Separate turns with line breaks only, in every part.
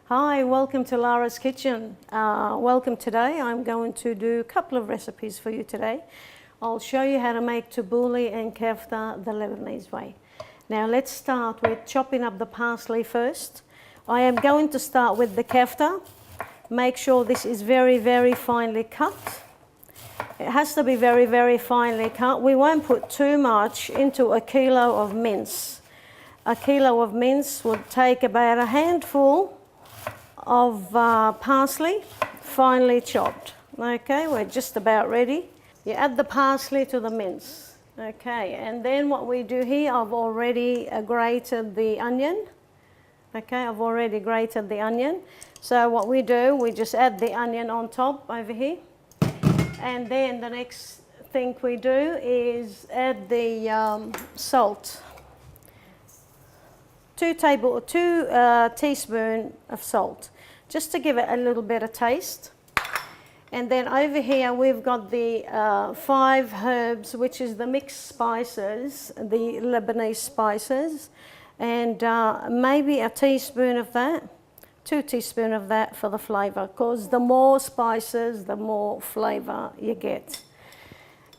Hi, welcome to Lara's Kitchen. Welcome today. I'm going to do a couple of recipes for you today. I'll show you how to make tabbouleh and kafta the Lebanese way. Now let's start with chopping up the parsley first. I am going to start with the kafta. Make sure this is very, very finely cut. It has to be very, very finely cut. We won't put too much into a kilo of mince. A kilo of mince would take about a handful of parsley, finely chopped. Okay, we're just about ready. You add the parsley to the mince. Okay, and then what we do here, I've already grated the onion. Okay, I've already grated the onion. So what we do, we just add the onion on top over here. And then the next thing we do is add the salt. 2 teaspoons of salt, just to give it a little bit of taste. And then over here we've got the 5 herbs, which is the mixed spices, the Lebanese spices, and maybe a teaspoon of that, 2 teaspoons of that for the flavour, because the more spices, the more flavour you get.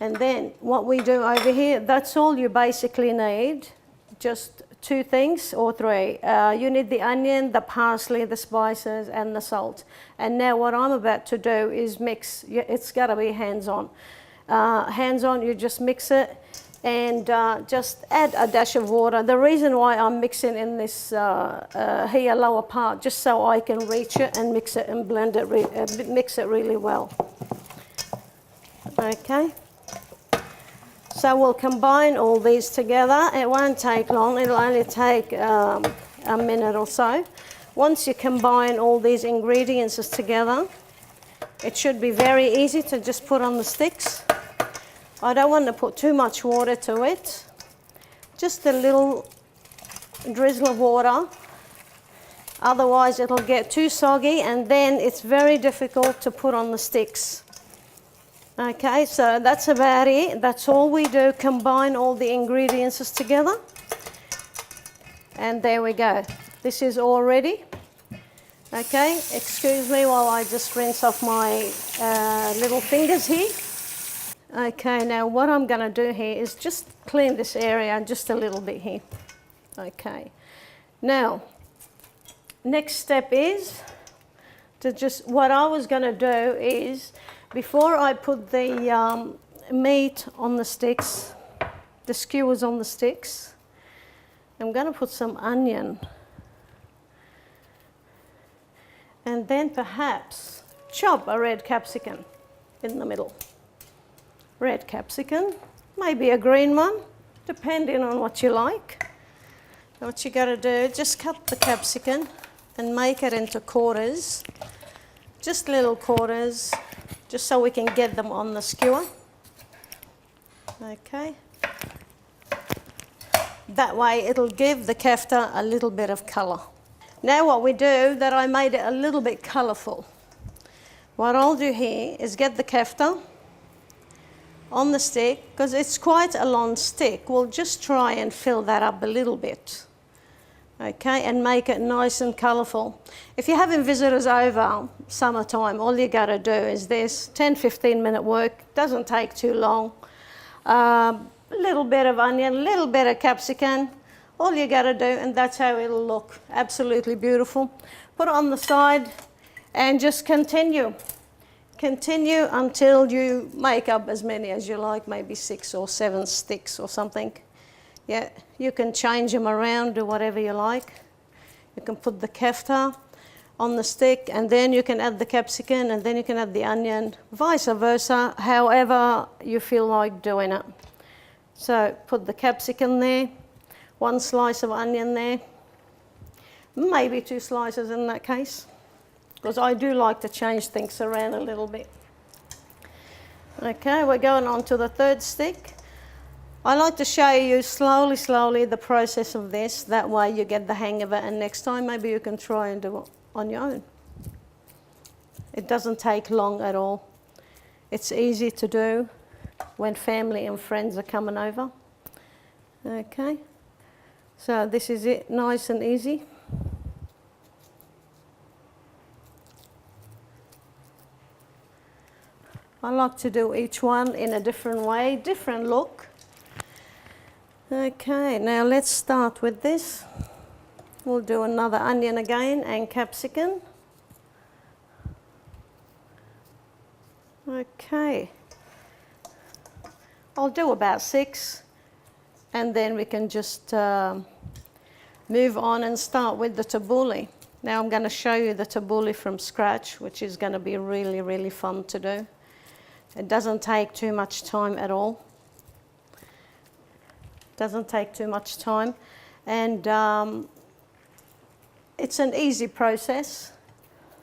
And then what we do over here, that's all you basically need, just 2 things or 3. You need the onion, the parsley, the spices and the salt. And now what I'm about to do is mix. It's got to be hands-on. Hands-on, you just mix it and just add a dash of water. The reason why I'm mixing in this here lower part, just so I can reach it and mix it and blend it, mix it really well. Okay. So we'll combine all these together. It won't take long, it'll only take a minute or so. Once you combine all these ingredients together, it should be very easy to just put on the sticks. I don't want to put too much water to it. Just a little drizzle of water. Otherwise it'll get too soggy and then it's very difficult to put on the sticks. Okay, so that's about it. That's all we do, combine all the ingredients together. And there we go. This is all ready. Okay, excuse me while I just rinse off my little fingers here. Okay, now what I'm going to do here is just clean this area just a little bit here. Okay, now next step is to just, what I was going to do is, before I put the meat on the sticks, the skewers on the sticks, I'm going to put some onion. And then perhaps chop a red capsicum in the middle. Red capsicum, maybe a green one, depending on what you like. And what you got to do, just cut the capsicum and make it into quarters, just little quarters, just so we can get them on the skewer. Okay. That way it'll give the kafta a little bit of colour. Now what we do, that I made it a little bit colourful. What I'll do here is get the kafta on the stick, because it's quite a long stick. We'll just try and fill that up a little bit. Okay, and make it nice and colourful. If you're having visitors over summertime, all you got to do is this, 10-15 minute work, doesn't take too long. Little bit of onion, little bit of capsicum, all you got to do, and that's how it'll look. Absolutely beautiful. Put it on the side and just continue. Continue until you make up as many as you like, maybe 6 or 7 sticks or something. Yeah, you can change them around, do whatever you like. You can put the kafta on the stick and then you can add the capsicum and then you can add the onion, vice versa, however you feel like doing it. So put the capsicum there, 1 slice of onion there, maybe 2 slices in that case. because I do like to change things around a little bit. Okay, we're going on to the third stick. I like to show you slowly the process of this. That way you get the hang of it, and next time maybe you can try and do it on your own. It doesn't take long at all. It's easy to do when family and friends are coming over. Okay, so this is it, nice and easy. I like to do each one in a different way, different look. Okay, now let's start with this. We'll do another onion again and capsicum. Okay, I'll do about 6, and then we can just move on and start with the tabbouleh. Now I'm going to show you the tabbouleh from scratch, which is going to be really fun to do. It doesn't take too much time at all. Doesn't take too much time, and it's an easy process.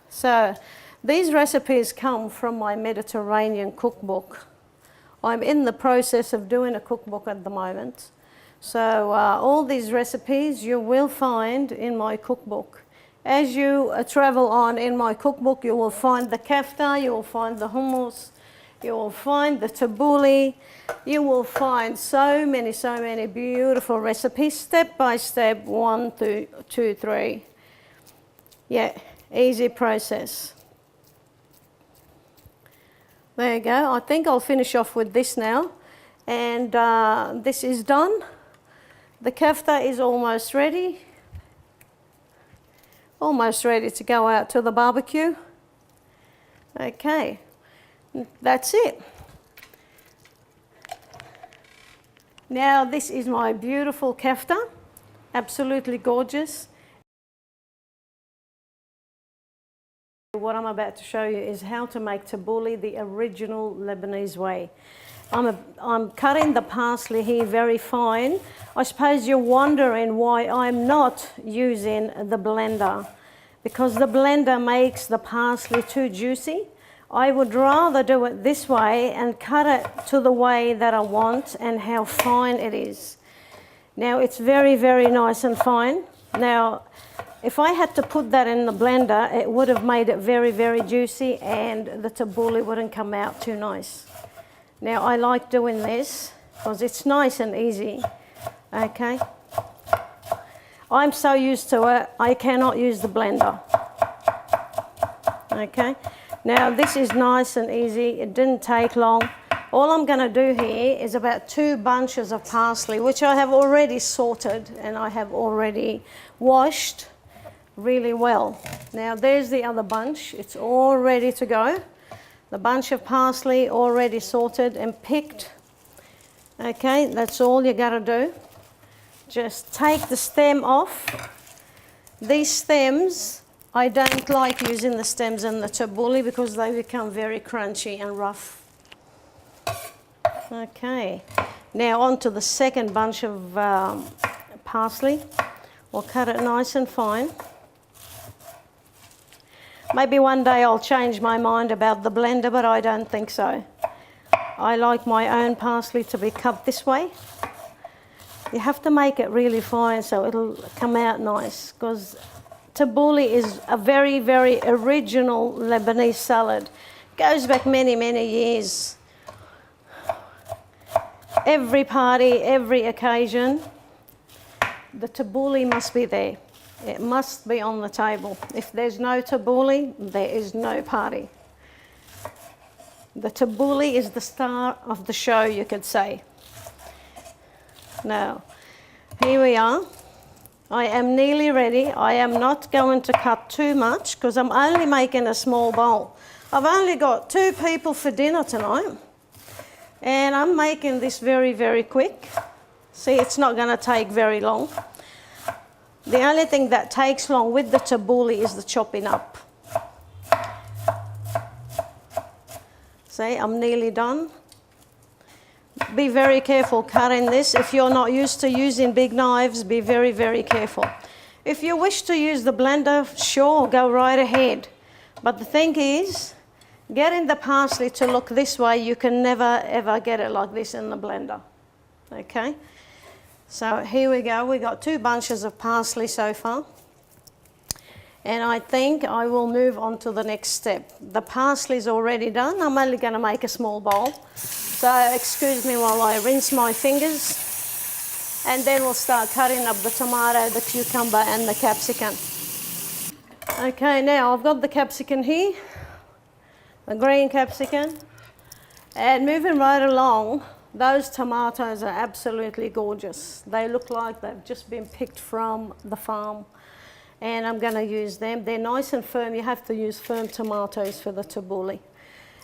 So these recipes come from my Mediterranean cookbook. I'm in the process of doing a cookbook at the moment. So all these recipes you will find in my cookbook. As you travel on in my cookbook, you will find the kafta, you will find the hummus, you will find the tabbouleh, you will find so many beautiful recipes, step by step, 1, 2, 3. Yeah, easy process. There you go. I think I'll finish off with this now. And this is done. The kafta is almost ready. Almost ready to go out to the barbecue. Okay. That's it. Now this is my beautiful kafta, absolutely gorgeous. What I'm about to show you is how to make tabbouleh the original Lebanese way. I'm cutting the parsley here very fine. I suppose you're wondering why I'm not using the blender, because the blender makes the parsley too juicy. I would rather do it this way and cut it to the way that I want and how fine it is. Now it's very nice and fine. Now if I had to put that in the blender, it would have made it very juicy, and the tabbouleh wouldn't come out too nice. Now I like doing this because it's nice and easy. Okay, I'm so used to it, I cannot use the blender. Okay. Now this is nice and easy, it didn't take long. All I'm going to do here is about 2 bunches of parsley, which I have already sorted and I have already washed really well. Now there's the other bunch, it's all ready to go. The bunch of parsley already sorted and picked. Okay, that's all you got to do. Just take the stem off. These stems, I don't like using the stems in the tabbouleh because they become very crunchy and rough. Okay, now on to the second bunch of parsley. We'll cut it nice and fine. Maybe one day I'll change my mind about the blender, but I don't think so. I like my own parsley to be cut this way. You have to make it really fine so it'll come out nice, because tabbouleh is a very original Lebanese salad. Goes back many years. Every party, every occasion, the tabbouleh must be there. It must be on the table. If there's no tabbouleh, there is no party. The tabbouleh is the star of the show, you could say. Now, here we are. I am nearly ready. I am not going to cut too much because I'm only making a small bowl. I've only got 2 people for dinner tonight, and I'm making this very quick. See, it's not going to take very long. The only thing that takes long with the tabbouleh is the chopping up. See, I'm nearly done. Be very careful cutting this. If you're not used to using big knives, be very careful. If you wish to use the blender, sure, go right ahead. But the thing is, getting the parsley to look this way, you can never ever get it like this in the blender. Okay, so here we go. We got 2 bunches of parsley so far. And I think I will move on to the next step. The parsley's already done. I'm only going to make a small bowl. So excuse me while I rinse my fingers. And then we'll start cutting up the tomato, the cucumber and the capsicum. Okay, now I've got the capsicum here, the green capsicum. And moving right along, those tomatoes are absolutely gorgeous. They look like they've just been picked from the farm. And I'm going to use them. They're nice and firm. You have to use firm tomatoes for the tabbouleh.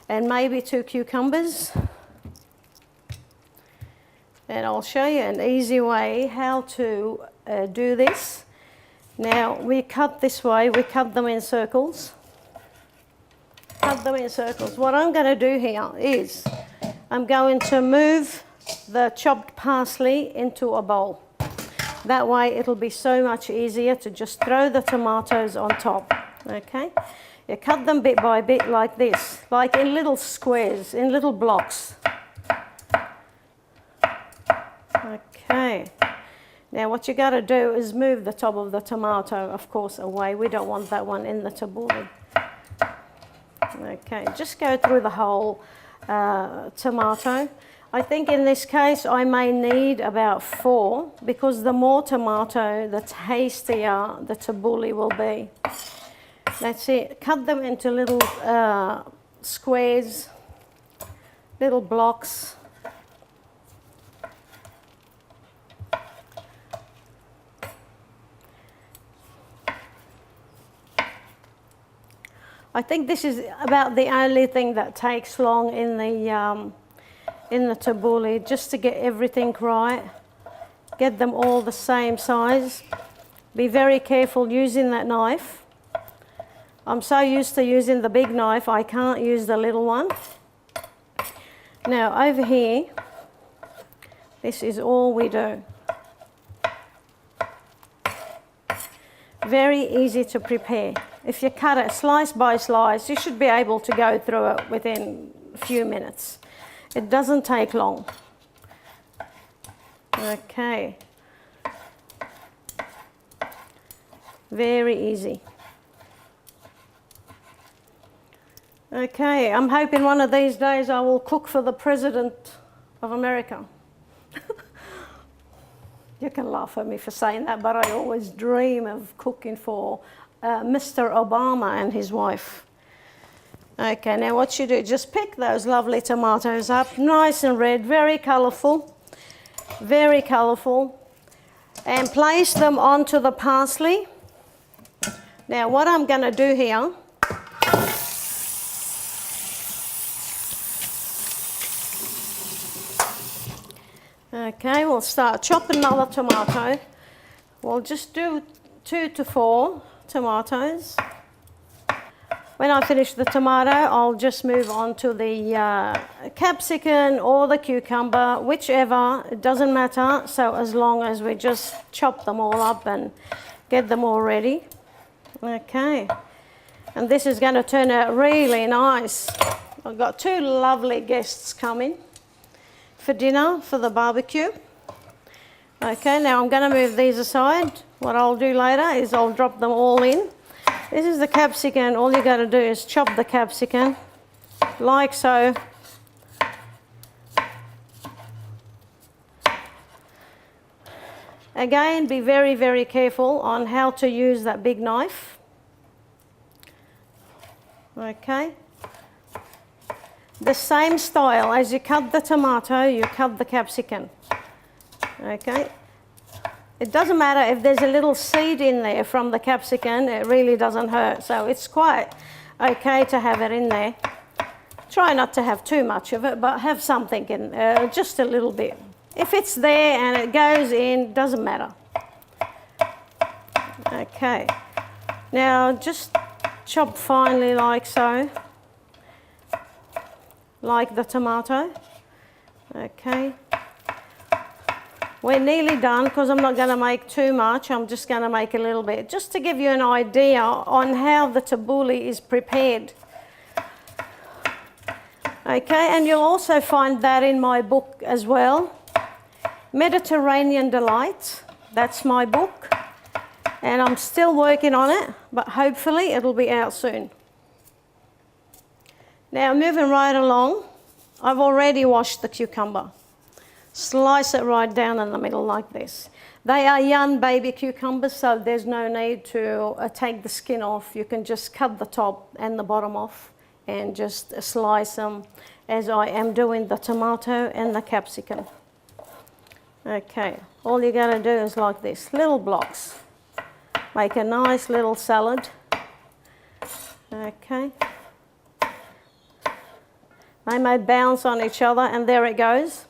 And maybe 2 cucumbers. And I'll show you an easy way how to do this. Now, we cut this way. We cut them in circles. Cut them in circles. What I'm going to do here is I'm going to move the chopped parsley into a bowl. That way it'll be so much easier to just throw the tomatoes on top, okay? You cut them bit by bit like this, like in little squares, in little blocks. Okay. Now what you got to do is move the top of the tomato, of course, away. We don't want that one in the tabbouleh. Okay, just go through the whole tomato. I think in this case I may need about 4 because the more tomato, the tastier the tabbouleh will be. That's it. Cut them into little squares, little blocks. I think this is about the only thing that takes long in the tabbouleh, just to get everything right, get them all the same size. Be very careful using that knife. I'm so used to using the big knife, I can't use the little one. Now over here, this is all we do. Very easy to prepare. If you cut it slice by slice, you should be able to go through it within a few minutes. It doesn't take long. Okay. Very easy. Okay, I'm hoping one of these days I will cook for the President of America. You can laugh at me for saying that, but I always dream of cooking for Mr. Obama and his wife. Okay, now what you do, just pick those lovely tomatoes up, nice and red, very colourful, and place them onto the parsley. Now what I'm going to do here, okay, we'll start chopping another tomato. We'll just do 2 to 4 tomatoes. When I finish the tomato, I'll just move on to the capsicum or the cucumber, whichever, it doesn't matter. So as long as we just chop them all up and get them all ready. Okay, and this is going to turn out really nice. I've got 2 lovely guests coming for dinner, for the barbecue. Okay, now I'm going to move these aside. What I'll do later is I'll drop them all in. This is the capsicum. All you got to do is chop the capsicum like so. Again, be very, very careful on how to use that big knife. Okay. The same style as you cut the tomato, you cut the capsicum. Okay. It doesn't matter if there's a little seed in there from the capsicum, it really doesn't hurt. So it's quite okay to have it in there. Try not to have too much of it, but have something in there, just a little bit. If it's there and it goes in, doesn't matter. Okay. Now just chop finely like so, like the tomato. Okay. We're nearly done because I'm not going to make too much. I'm just going to make a little bit, just to give you an idea on how the tabbouleh is prepared. Okay, and you'll also find that in my book as well. Mediterranean Delights, that's my book. And I'm still working on it, but hopefully it'll be out soon. Now, moving right along, I've already washed the cucumber. Slice it right down in the middle like this. They are young baby cucumbers, so there's no need to take the skin off. You can just cut the top and the bottom off and just slice them as I am doing the tomato and the capsicum. Okay, all you gotta do is like this, little blocks. Make a nice little salad. Okay. They may bounce on each other, and there it goes.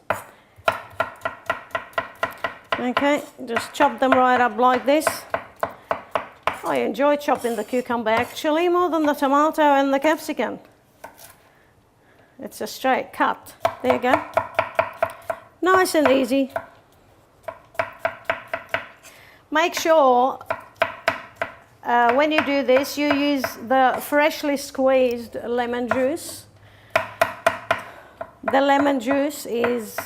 Okay, just chop them right up like this. I enjoy chopping the cucumber actually more than the tomato and the capsicum. It's a straight cut. There you go. Nice and easy. Make sure when you do this, you use the freshly squeezed lemon juice. The lemon juice is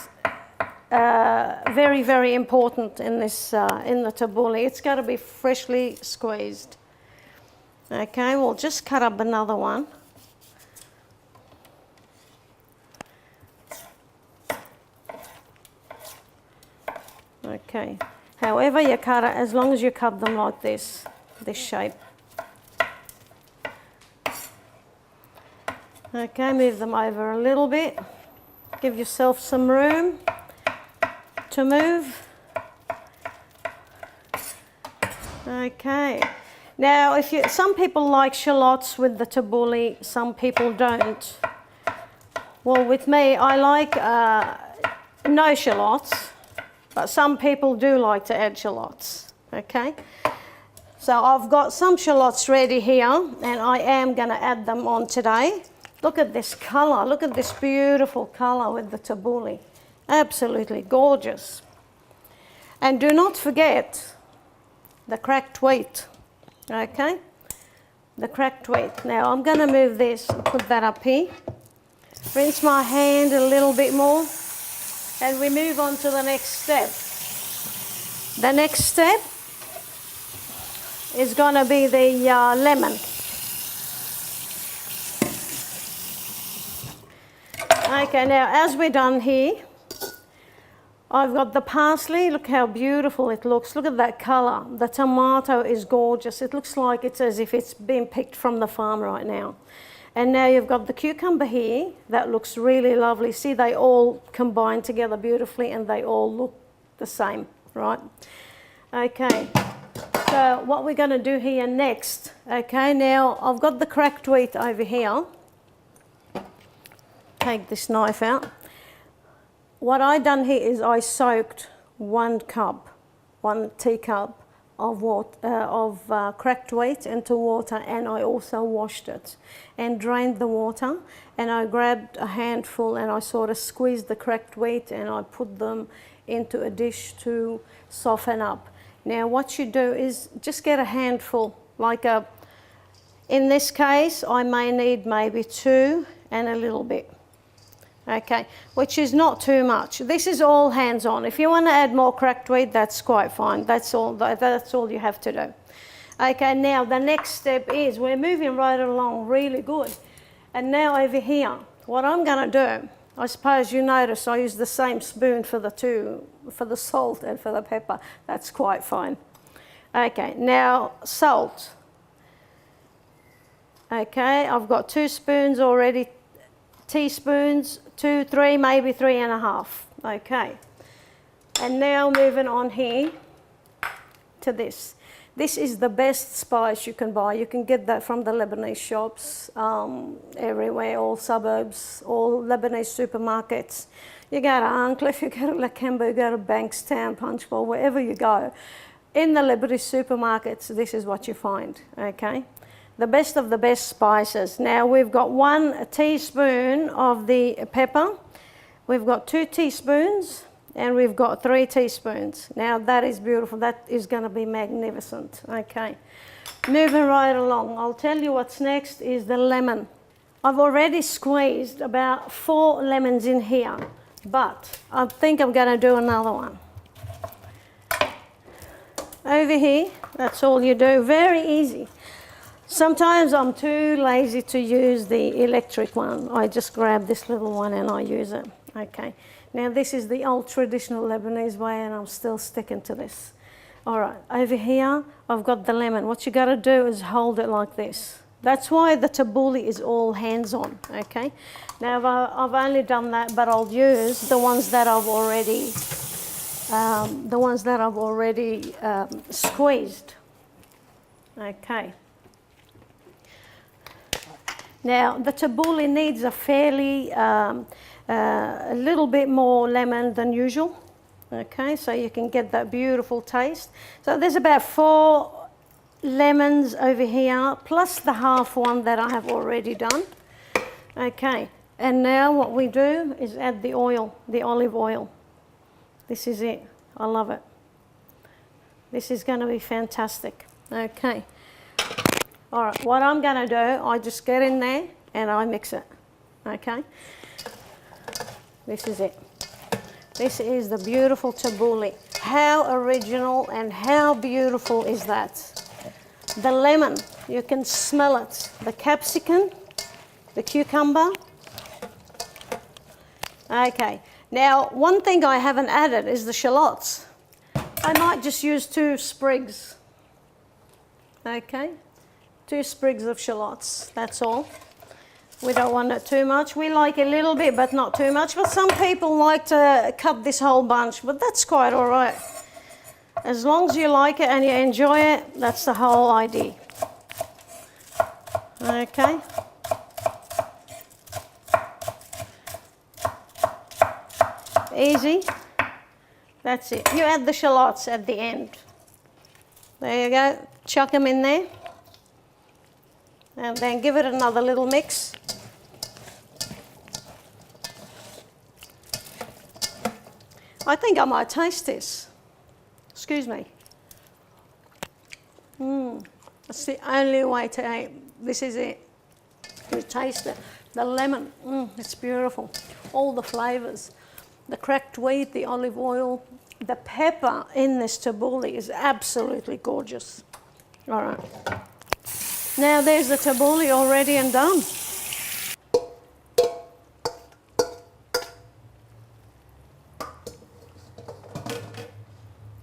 very, very important in this in the tabbouleh. It's got to be freshly squeezed. Okay, we'll just cut up another one. Okay, however you cut it, as long as you cut them like this shape. Okay, move them over a little bit. Give yourself some room to move. Okay. Now, some people like shallots with the tabbouleh, some people don't. Well, with me, I like no shallots, but some people do like to add shallots. Okay. So I've got some shallots ready here, and I am going to add them on today. Look at this colour. Look at this beautiful colour with the tabbouleh. Absolutely gorgeous. And do not forget the cracked wheat. Okay? The cracked wheat. Now I'm going to move this and put that up here. Rinse my hand a little bit more. And we move on to the next step. The next step is going to be the lemon. Okay, now as we're done here, I've got the parsley. Look how beautiful it looks. Look at that colour. The tomato is gorgeous. It looks like it's as if it's been picked from the farm right now. And now you've got the cucumber here. That looks really lovely. See, they all combine together beautifully and they all look the same, right? Okay, so what we're going to do here next, okay, now I've got the cracked wheat over here. Take this knife out. What I done here is I soaked 1 teacup of water, cracked wheat into water, and I also washed it and drained the water, and I grabbed a handful and I sort of squeezed the cracked wheat and I put them into a dish to soften up. Now what you do is just get a handful, in this case I may need maybe 2 and a little bit. Okay, which is not too much. This is all hands-on. If you want to add more cracked wheat, that's quite fine. That's all you have to do. Okay, now the next step is we're moving right along really good. And now over here, what I'm going to do, I suppose you notice I use the same spoon for the salt and for the pepper. That's quite fine. Okay, now salt. Okay, I've got 2 spoons already, teaspoons, 2, 3, maybe 3.5. Okay, and now moving on here to this. This is the best spice you can buy. You can get that from the Lebanese shops everywhere, all suburbs, all Lebanese supermarkets. You go to Ancliffe, you go to Lakemba, you go to Bankstown, Punchbowl, wherever you go. In the Lebanese supermarkets, this is what you find, okay? The best of the best spices. Now we've got 1 teaspoon of the pepper. We've got 2 teaspoons And we've got 3 teaspoons. Now that is beautiful. That is going to be magnificent. Okay. Moving right along. I'll tell you what's next is the lemon. I've already squeezed about 4 lemons in here, but I think I'm going to do another one. Over here, that's all you do. Very easy. Sometimes I'm too lazy to use the electric one. I just grab this little one and I use it. Okay. Now this is the old traditional Lebanese way and I'm still sticking to this. All right, over here, I've got the lemon. What you got to do is hold it like this. That's why the taboulie is all hands-on, okay? Now I've only done that, but I'll use the ones that I've already, squeezed. Okay. Now the taboulie needs a fairly, a little bit more lemon than usual. Okay, so you can get that beautiful taste. So there's about 4 lemons over here, plus the half one that I have already done. Okay, and now what we do is add the oil, the olive oil. This is it. I love it. This is going to be fantastic. Okay. All right, what I'm going to do, I just get in there and I mix it. Okay. This is it. This is the beautiful taboulie. How original and how beautiful is that? The lemon, you can smell it. The capsicum, the cucumber. Okay, now one thing I haven't added is the shallots. I might just use 2 sprigs. Okay, 2 sprigs of shallots, that's all. We don't want it too much. We like a little bit, but not too much. But some people like to cut this whole bunch, but that's quite all right. As long as you like it and you enjoy it, that's the whole idea. Okay. Easy. That's it. You add the shallots at the end. There you go. Chuck them in there. And then give it another little mix. I think I might taste this. Excuse me. That's the only way to eat. This is it. You taste it. The lemon, it's beautiful. All the flavours. The cracked wheat, the olive oil, the pepper in this taboulie is absolutely gorgeous. All right. Now there's the taboulie already and done.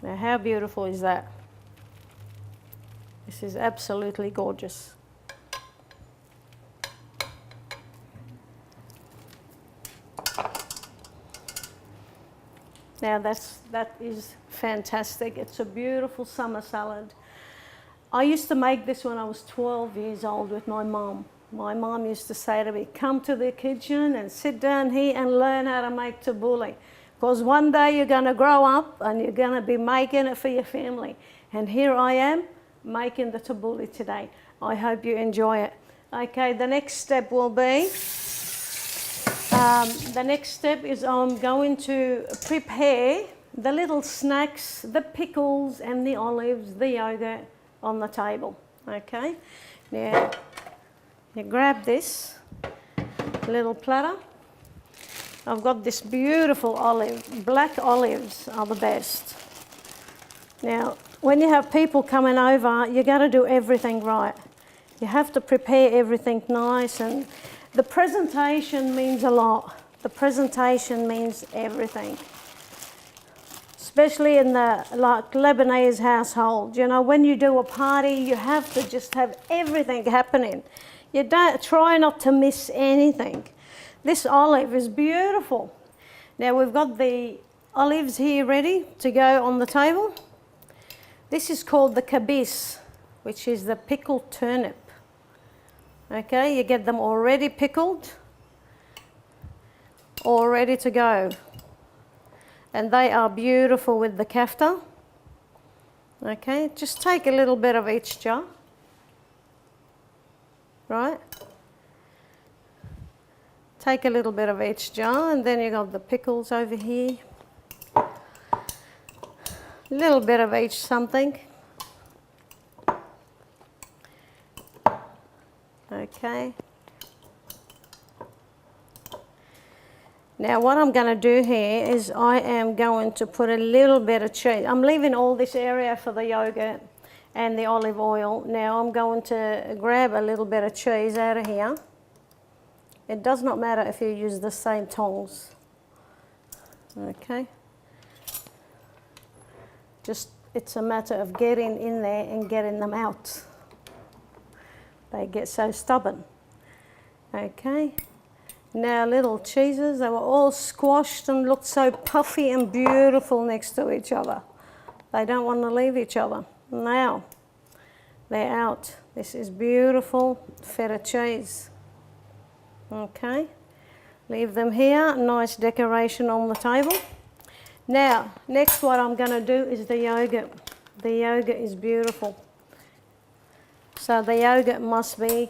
Now how beautiful is that? This is absolutely gorgeous. Now that is fantastic. It's a beautiful summer salad. I used to make this when I was 12 years old with my mum. My mum used to say to me, come to the kitchen and sit down here and learn how to make taboulie. Because one day you're going to grow up and you're going to be making it for your family. And here I am making the taboulie today. I hope you enjoy it. Okay, the next step will be, I'm going to prepare the little snacks, the pickles and the olives, the yogurt on the table. Okay, now you grab this little platter. I've got this beautiful olive. Black olives are the best. Now, when you have people coming over, you got to do everything right. You have to prepare everything nice, and the presentation means a lot. The presentation means everything. Especially in the Lebanese household. You know, when you do a party, you have to just have everything happening. You don't try not to miss anything. This olive is beautiful. Now we've got the olives here ready to go on the table. This is called the kabis, which is the pickled turnip. Okay, you get them already pickled, all ready to go. And they are beautiful with the kafta. Okay, just take a little bit of each jar. Right? Take a little bit of each jar, and then you got the pickles over here. A little bit of each something. Okay. Now what I'm going to do here is I am going to put a little bit of cheese. I'm leaving all this area for the yogurt and the olive oil. Now I'm going to grab a little bit of cheese out of here. It does not matter if you use the same tongs. Okay. Just, it's a matter of getting in there and getting them out. They get so stubborn. Okay. Now little cheeses, they were all squashed and looked so puffy and beautiful next to each other. They don't want to leave each other. Now, they're out. This is beautiful feta cheese. Okay, leave them here, nice decoration on the table. Now, next what I'm going to do is the yogurt. The yogurt is beautiful. So the yogurt must be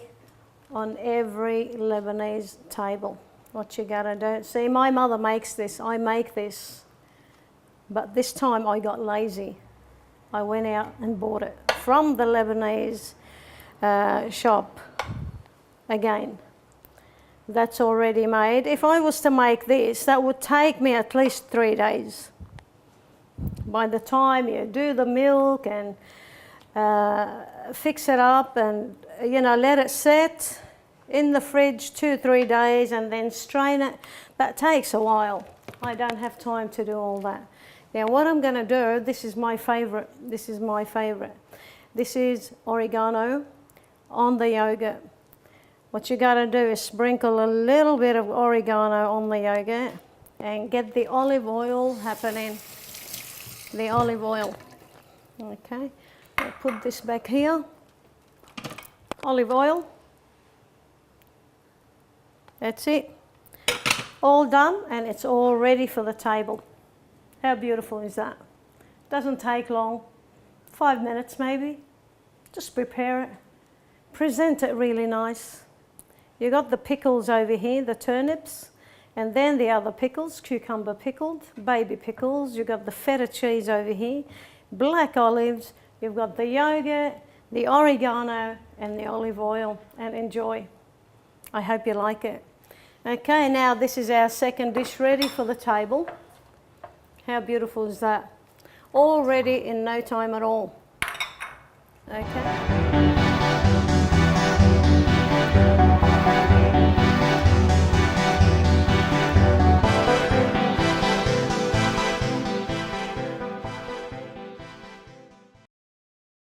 on every Lebanese table. What you gotta do. See, my mother makes this, I make this, but this time I got lazy. I went out and bought it from the Lebanese shop again. That's already made. If I was to make this, that would take me at least 3 days. By the time you do the milk and fix it up and, you know, let it sit in the fridge 2-3 days and then strain it, that takes a while. I don't have time to do all that. Now what I'm going to do, this is my favorite. This is my favorite. This is oregano on the yogurt. What you got to do is sprinkle a little bit of oregano on the yogurt and get the olive oil happening. The olive oil. Okay. I'll put this back here. Olive oil. That's it. All done, and it's all ready for the table. How beautiful is that? Doesn't take long. 5 minutes maybe. Just prepare it. Present it really nice. You got the pickles over here, the turnips, and then the other pickles, cucumber pickled, baby pickles. You got the feta cheese over here, black olives. You've got the yogurt, the oregano, and the olive oil, and enjoy. I hope you like it. Okay, now this is our second dish ready for the table. How beautiful is that? All ready in no time at all. Okay.